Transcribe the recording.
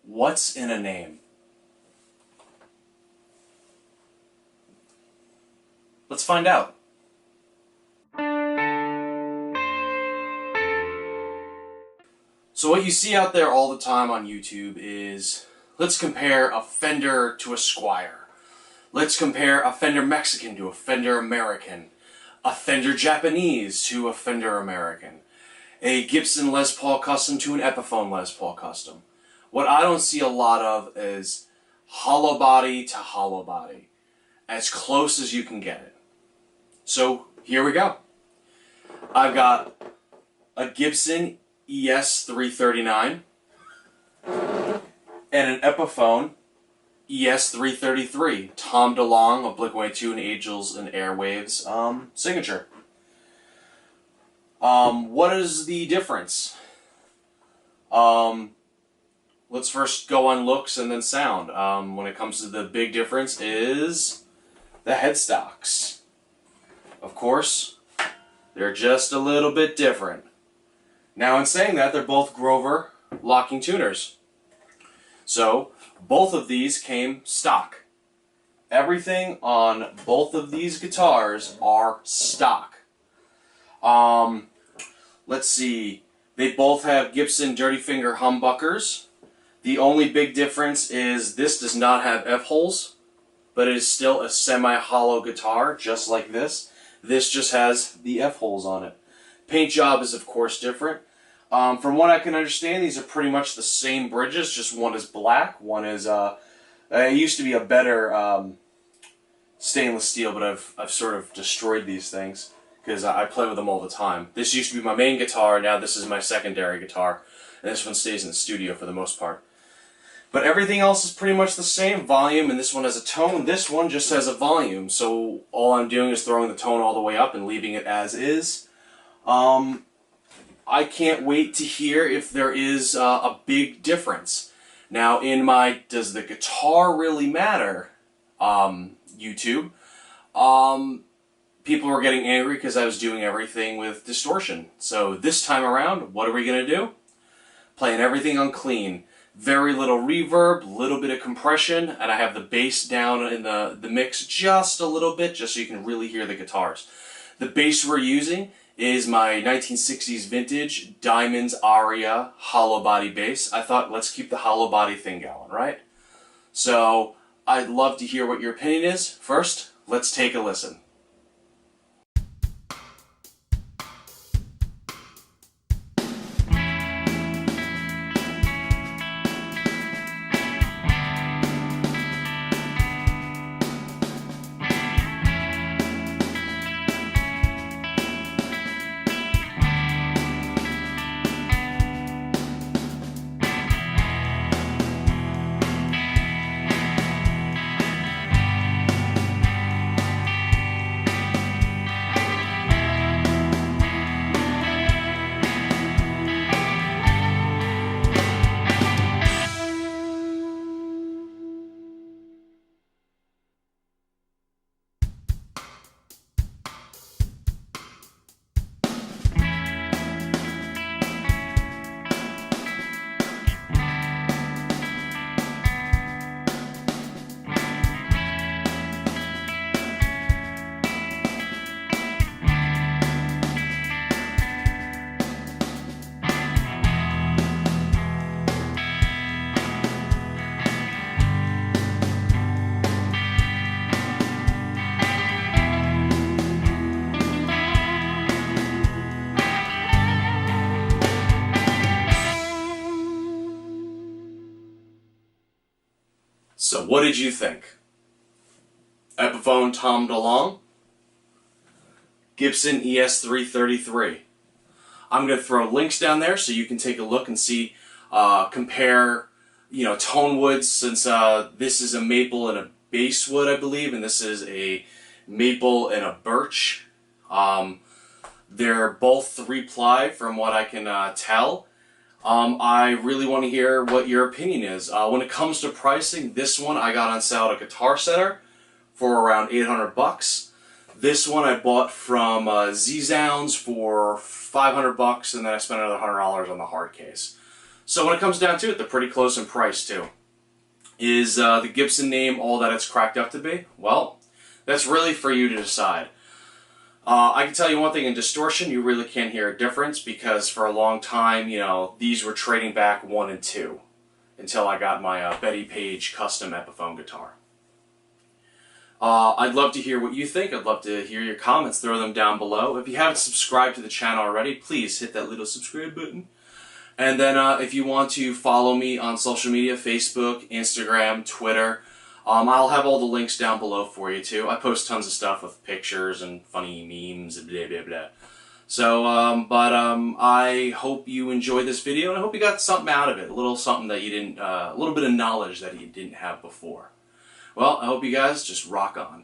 What's in a name? Let's find out. So what you see out there all the time on YouTube is, let's compare a Fender to a Squier. Let's compare a Fender Mexican to a Fender American. A Fender Japanese to a Fender American. A Gibson Les Paul Custom to an Epiphone Les Paul Custom. What I don't see a lot of is hollow body to hollow body. As close as you can get it. So here we go. I've got a Gibson ES339 and an Epiphone ES333, Tom DeLonge of Blink-182 and Angels and Airwaves signature. What is the difference? Let's first go on looks and then sound. When it comes to the big difference is the headstocks. Of course, they're just a little bit different. Now, in saying that, they're both Grover locking tuners. So, both of these came stock. Everything on both of these guitars are stock. Let's see. They both have Gibson Dirty Finger humbuckers. The only big difference is this does not have F-holes, but it is still a semi-hollow guitar, just like this. This just has the F-holes on it. Paint job is, of course, different. From what I can understand, these are pretty much the same bridges, just one is black, one is, it used to be a better stainless steel, but I've sort of destroyed these things, because I play with them all the time. This used to be my main guitar, now this is my secondary guitar, and this one stays in the studio for the most part. But everything else is pretty much the same volume, and this one has a tone, this one just has a volume, so all I'm doing is throwing the tone all the way up and leaving it as is. I can't wait to hear if there is a big difference. Now, in my does the guitar really matter YouTube, people were getting angry because I was doing everything with distortion. So this time around, what are we going to do? Playing everything on clean. Very little reverb, little bit of compression, and I have the bass down in the mix just a little bit, just so you can really hear the guitars. The bass we're using is my 1960s vintage Diamonds Aria hollow body bass. I thought, let's keep the hollow body thing going, right? So I'd love to hear what your opinion is. First, let's take a listen. So what did you think? Epiphone Tom DeLonge? Gibson ES333. I'm going to throw links down there so you can take a look and see, compare, tone woods, since this is a maple and a basswood, I believe, and this is a maple and a birch. They're both 3-ply from what I can tell. I really want to hear what your opinion is. When it comes to pricing, this one I got on sale at a Guitar Center for around 800 bucks. This one I bought from Z-Zounds for 500 bucks, and then I spent another $100 on the hard case. So when it comes down to it, they're pretty close in price too. Is the Gibson name all that it's cracked up to be? Well, that's really for you to decide. I can tell you one thing, in distortion, you really can't hear a difference because for a long time, these were trading back 1 and 2 until I got my Betty Page custom Epiphone guitar. I'd love to hear what you think. I'd love to hear your comments. Throw them down below. If you haven't subscribed to the channel already, please hit that little subscribe button. And then if you want to follow me on social media, Facebook, Instagram, Twitter, I'll have all the links down below for you too. I post tons of stuff with pictures and funny memes and blah blah blah. So, I hope you enjoyed this video, and I hope you got something out of it. A little something that you didn't, a little bit of knowledge that you didn't have before. Well, I hope you guys just rock on.